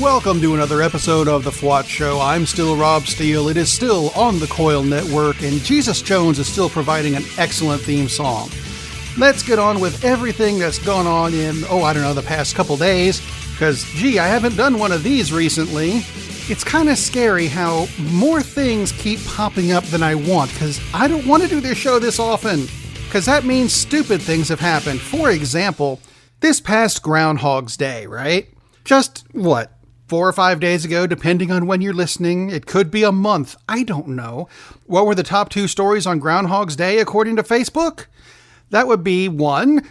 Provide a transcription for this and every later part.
Welcome to another episode of The FWOT Show. I'm still Rob Steele. It is still on the Coil Network, and Jesus Jones is still providing an excellent theme song. Let's get on with everything that's gone on in, the past couple days, because, I haven't done one of these recently. It's kind of scary how more things keep popping up than I want, because I don't want to do this show this often, because that means stupid things have happened. For example, this past Groundhog's Day, right? Just, 4 or 5 days ago, depending on when you're listening. It could be a month. I don't know. What were the top 2 stories on Groundhog's Day according to Facebook? That would be 1,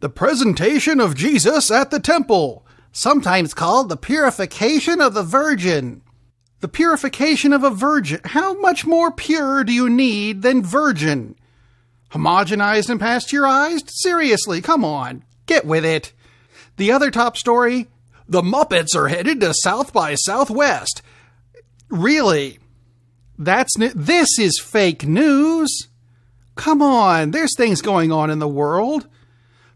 the presentation of Jesus at the temple, sometimes called the purification of the virgin. The purification of a virgin. How much more pure do you need than virgin? Homogenized and pasteurized? Seriously, come on. Get with it. The other top story, the Muppets are headed to South by Southwest. Really? This is fake news. Come on, there's things going on in the world.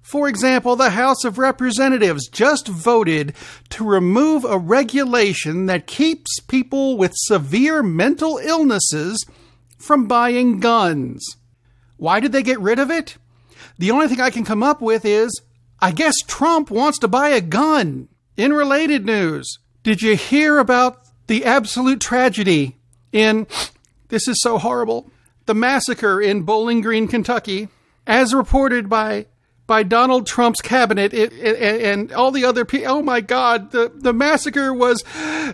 For example, the House of Representatives just voted to remove a regulation that keeps people with severe mental illnesses from buying guns. Why did they get rid of it? The only thing I can come up with is, I guess Trump wants to buy a gun. In related news, did you hear about the absolute tragedy this is so horrible, the massacre in Bowling Green, Kentucky, as reported by Donald Trump's cabinet and all the other people? Oh my God, the massacre was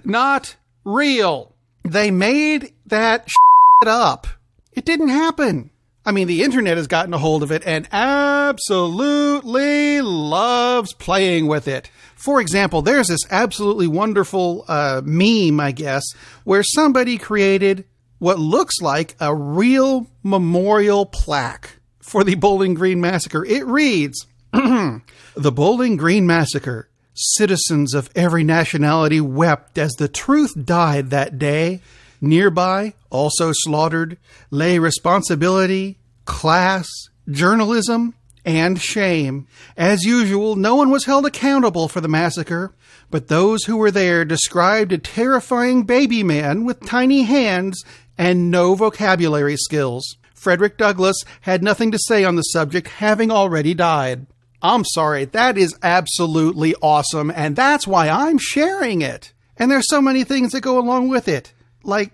not real. They made that shit up. It didn't happen. I mean, the internet has gotten a hold of it and absolutely loves playing with it. For example, there's this absolutely wonderful meme, I guess, where somebody created what looks like a real memorial plaque for the Bowling Green Massacre. It reads, "The Bowling Green Massacre. Citizens of every nationality wept as the truth died that day. Nearby, also slaughtered, lay responsibility, class, journalism, and shame. As usual, no one was held accountable for the massacre, but those who were there described a terrifying baby man with tiny hands and no vocabulary skills. Frederick Douglass had nothing to say on the subject, having already died." I'm sorry, that is absolutely awesome, and that's why I'm sharing it. And there's so many things that go along with it. Like,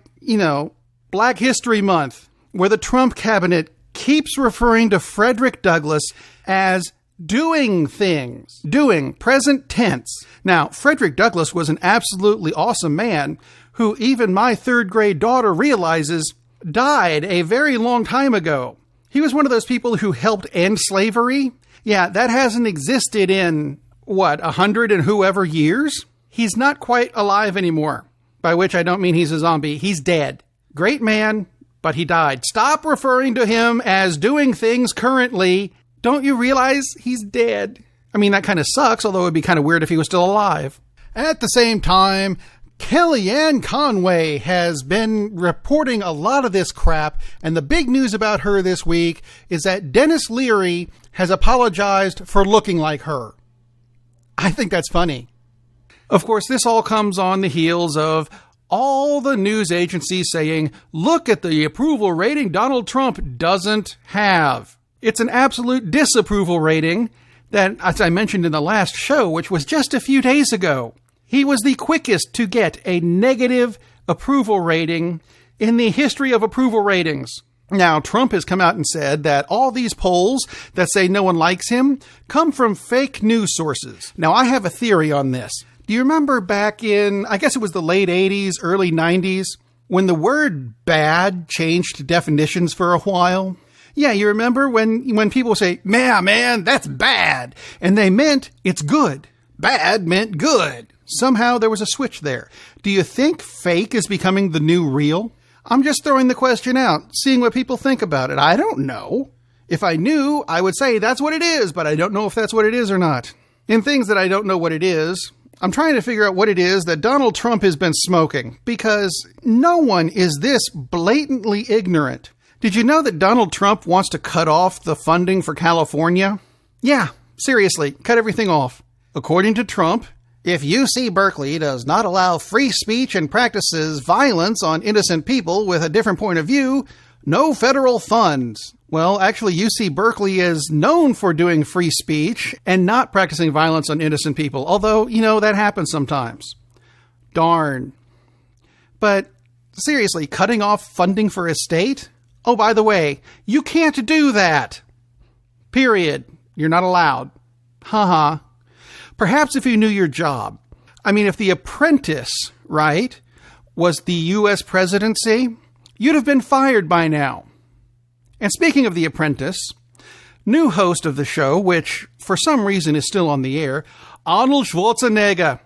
Black History Month, where the Trump cabinet keeps referring to Frederick Douglass as doing things. Doing, present tense. Now, Frederick Douglass was an absolutely awesome man who even my 3rd grade daughter realizes died a very long time ago. He was one of those people who helped end slavery. Yeah, that hasn't existed in, 100 and whoever years? He's not quite alive anymore. By which I don't mean he's a zombie. He's dead. Great man, but he died. Stop referring to him as doing things currently. Don't you realize he's dead? I mean, that kind of sucks, although it would be kind of weird if he was still alive. At the same time, Kellyanne Conway has been reporting a lot of this crap, and the big news about her this week is that Dennis Leary has apologized for looking like her. I think that's funny. Of course, this all comes on the heels of all the news agencies saying, look at the approval rating Donald Trump doesn't have. It's an absolute disapproval rating that, as I mentioned in the last show, which was just a few days ago, he was the quickest to get a negative approval rating in the history of approval ratings. Now, Trump has come out and said that all these polls that say no one likes him come from fake news sources. Now, I have a theory on this. Do you remember back in, I guess it was the late 80s, early 90s, when the word bad changed definitions for a while? Yeah, you remember when people say, man, that's bad, and they meant it's good. Bad meant good. Somehow there was a switch there. Do you think fake is becoming the new real? I'm just throwing the question out, seeing what people think about it. I don't know. If I knew, I would say that's what it is, but I don't know if that's what it is or not. In things that I don't know what it is, I'm trying to figure out what it is that Donald Trump has been smoking, because no one is this blatantly ignorant. Did you know that Donald Trump wants to cut off the funding for California? Yeah, seriously, cut everything off. According to Trump, If UC Berkeley does not allow free speech and practices violence on innocent people with a different point of view, no federal funds. Well, actually, UC Berkeley is known for doing free speech and not practicing violence on innocent people, although, that happens sometimes. Darn. But seriously, cutting off funding for a state? Oh, by the way, you can't do that. Period. You're not allowed. Haha. Perhaps if you knew your job. I mean, if The Apprentice, right, was the U.S. presidency, you'd have been fired by now. And speaking of The Apprentice, new host of the show, which for some reason is still on the air, Arnold Schwarzenegger,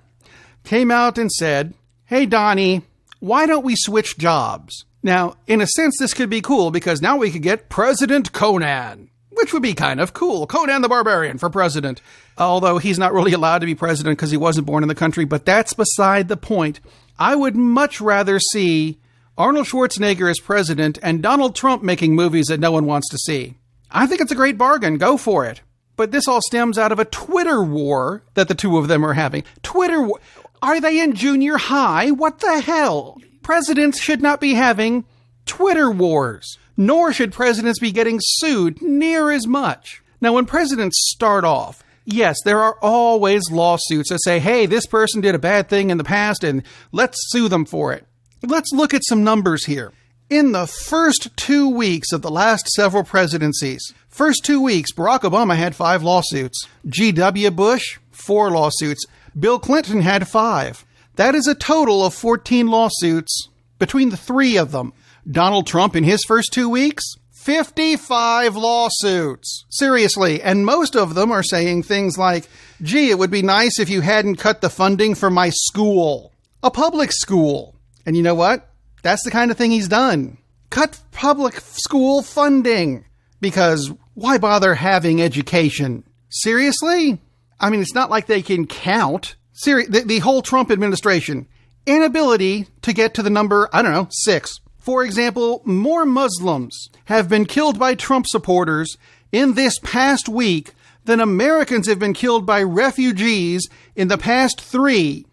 came out and said, "Hey, Donnie, why don't we switch jobs?" Now, in a sense, this could be cool because now we could get President Conan, which would be kind of cool. Conan the Barbarian for president. Although he's not really allowed to be president because he wasn't born in the country, but that's beside the point. I would much rather see Arnold Schwarzenegger as president and Donald Trump making movies that no one wants to see. I think it's a great bargain. Go for it. But this all stems out of a Twitter war that the two of them are having. Twitter war. Are they in junior high? What the hell? Presidents should not be having Twitter wars, nor should presidents be getting sued near as much. Now, when presidents start off, yes, there are always lawsuits that say, hey, this person did a bad thing in the past and let's sue them for it. Let's look at some numbers here. In the first 2 weeks of the last several presidencies, first 2 weeks, Barack Obama had 5 lawsuits. G.W. Bush, 4 lawsuits. Bill Clinton had 5. That is a total of 14 lawsuits between the 3 of them. Donald Trump, in his first 2 weeks, 55 lawsuits. Seriously, and most of them are saying things like, gee, it would be nice if you hadn't cut the funding for my school. A public school. And you know what? That's the kind of thing he's done. Cut public school funding. Because why bother having education? Seriously? I mean, it's not like they can count. The whole Trump administration. Inability to get to the number, 6. For example, more Muslims have been killed by Trump supporters in this past week than Americans have been killed by refugees in the past 3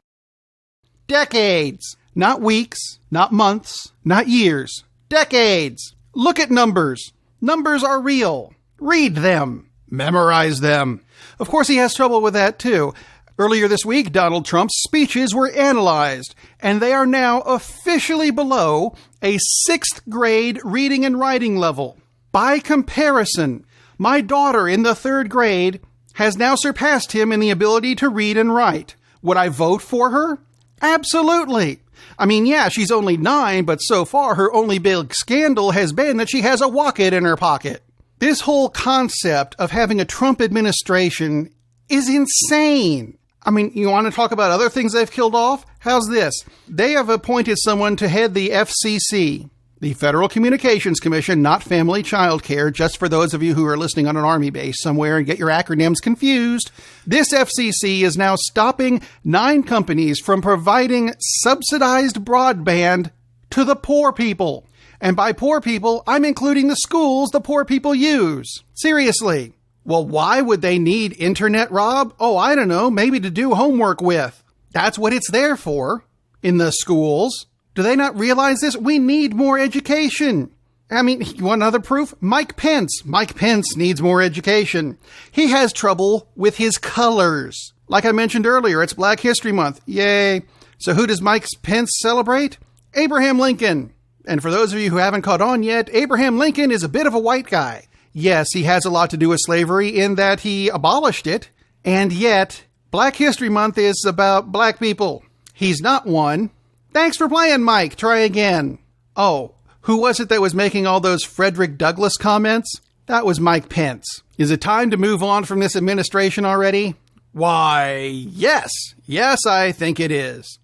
decades. Not weeks, not months, not years. Decades. Look at numbers. Numbers are real. Read them. Memorize them. Of course, he has trouble with that, too. Earlier this week, Donald Trump's speeches were analyzed, and they are now officially below a 6th grade reading and writing level. By comparison, my daughter in the 3rd grade has now surpassed him in the ability to read and write. Would I vote for her? Absolutely. I mean, yeah, she's only 9, but so far her only big scandal has been that she has a wocket in her pocket. This whole concept of having a Trump administration is insane. I mean, you want to talk about other things they've killed off? How's this? They have appointed someone to head the FCC, the Federal Communications Commission, not Family Child Care, just for those of you who are listening on an army base somewhere and get your acronyms confused. This FCC is now stopping 9 companies from providing subsidized broadband to the poor people. And by poor people, I'm including the schools the poor people use. Seriously. Well, why would they need internet, Rob? Oh, I don't know, maybe to do homework with. That's what it's there for in the schools. Do they not realize this? We need more education. I mean, you want another proof? Mike Pence. Mike Pence needs more education. He has trouble with his colors. Like I mentioned earlier, it's Black History Month. Yay. So who does Mike Pence celebrate? Abraham Lincoln. And for those of you who haven't caught on yet, Abraham Lincoln is a bit of a white guy. Yes, he has a lot to do with slavery in that he abolished it, and yet Black History Month is about black people. He's not one. Thanks for playing, Mike. Try again. Oh, who was it that was making all those Frederick Douglass comments? That was Mike Pence. Is it time to move on from this administration already? Why, yes. Yes, I think it is.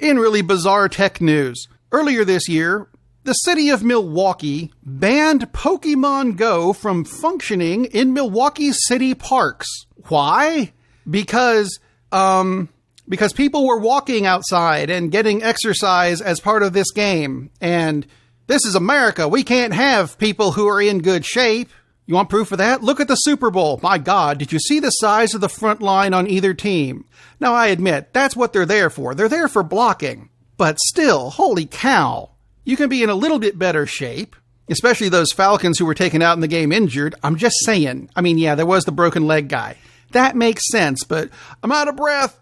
In really bizarre tech news, earlier this year, the city of Milwaukee banned Pokemon Go from functioning in Milwaukee city parks. Why? Because people were walking outside and getting exercise as part of this game. And this is America. We can't have people who are in good shape, You want proof of that? Look at the Super Bowl. My God, did you see the size of the front line on either team? Now, I admit, that's what they're there for. They're there for blocking. But still, holy cow. You can be in a little bit better shape, especially those Falcons who were taken out in the game injured. I'm just saying. I mean, yeah, there was the broken leg guy. That makes sense, but I'm out of breath.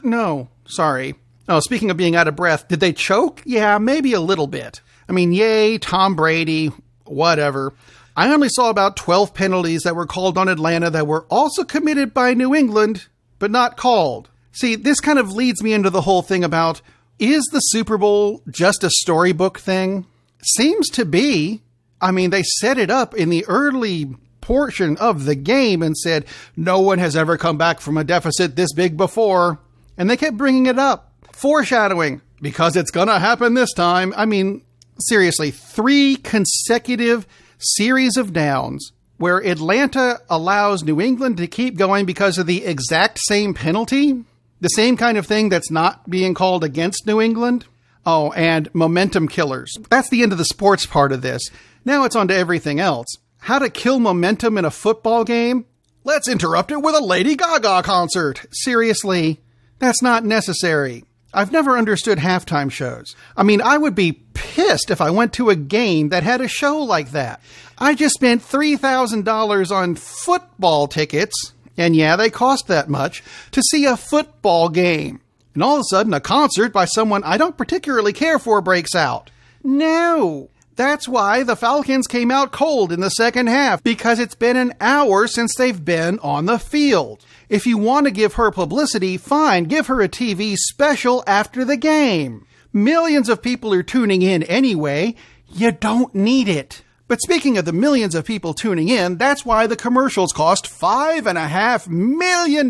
No, sorry. Oh, speaking of being out of breath, did they choke? Yeah, maybe a little bit. I mean, yay, Tom Brady, whatever. I only saw about 12 penalties that were called on Atlanta that were also committed by New England, but not called. See, this kind of leads me into the whole thing about, is the Super Bowl just a storybook thing? Seems to be. I mean, they set it up in the early portion of the game and said, no one has ever come back from a deficit this big before. And they kept bringing it up. Foreshadowing, because it's gonna happen this time. I mean, seriously, 3 consecutive series of downs where Atlanta allows New England to keep going because of the exact same penalty. The same kind of thing that's not being called against New England. Oh, and momentum killers. That's the end of the sports part of this. Now it's on to everything else. How to kill momentum in a football game? Let's interrupt it with a Lady Gaga concert. Seriously, that's not necessary. I've never understood halftime shows. I mean, I would be pissed if I went to a game that had a show like that. I just spent $3,000 on football tickets, and yeah, they cost that much, to see a football game. And all of a sudden, a concert by someone I don't particularly care for breaks out. No. That's why the Falcons came out cold in the second half, because it's been an hour since they've been on the field. If you want to give her publicity, fine, give her a TV special after the game. Millions of people are tuning in anyway. You don't need it. But speaking of the millions of people tuning in, that's why the commercials cost $5.5 million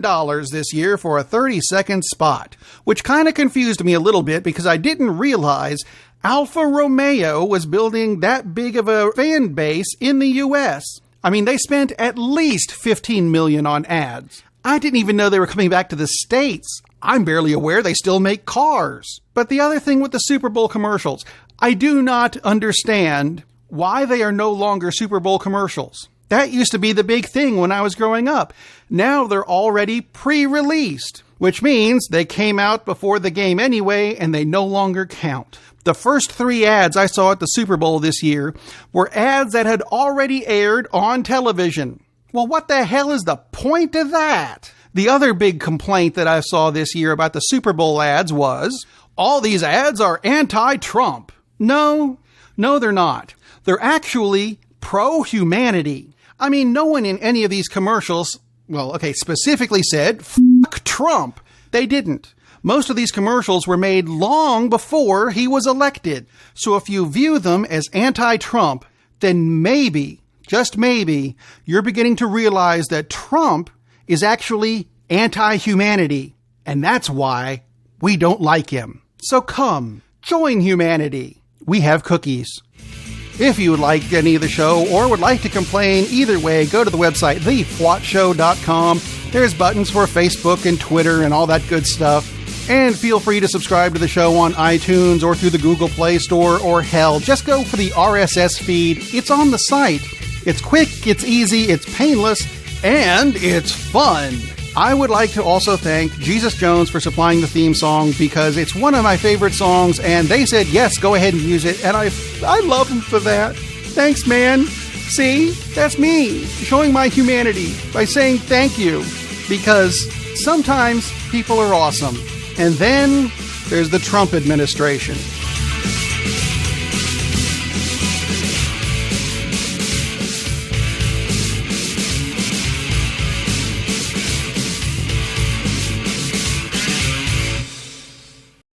this year for a 30-second spot, which kind of confused me a little bit because I didn't realize Alfa Romeo was building that big of a fan base in the U.S. I mean, they spent at least $15 million on ads. I didn't even know they were coming back to the States. I'm barely aware they still make cars. But the other thing with the Super Bowl commercials, I do not understand why they are no longer Super Bowl commercials. That used to be the big thing when I was growing up. Now they're already pre-released, which means they came out before the game anyway, and they no longer count. The first 3 ads I saw at the Super Bowl this year were ads that had already aired on television. Well, what the hell is the point of that? The other big complaint that I saw this year about the Super Bowl ads was, all these ads are anti-Trump. No, they're not. They're actually pro-humanity. I mean, no one in any of these commercials, specifically said, fuck Trump. They didn't. Most of these commercials were made long before he was elected. So if you view them as anti-Trump, then maybe, just maybe, you're beginning to realize that Trump is actually anti-humanity. And that's why we don't like him. So come, join humanity. We have cookies. If you would like any of the show or would like to complain, either way, go to the website, thefwotshow.com. There's buttons for Facebook and Twitter and all that good stuff. And feel free to subscribe to the show on iTunes or through the Google Play Store, or hell, just go for the RSS feed. It's on the site. It's quick, it's easy, it's painless, and it's fun. I would like to also thank Jesus Jones for supplying the theme song, because it's one of my favorite songs, and they said, yes, go ahead and use it, and I love them for that. Thanks, man. See, that's me, showing my humanity by saying thank you, because sometimes people are awesome. And then there's the Trump administration.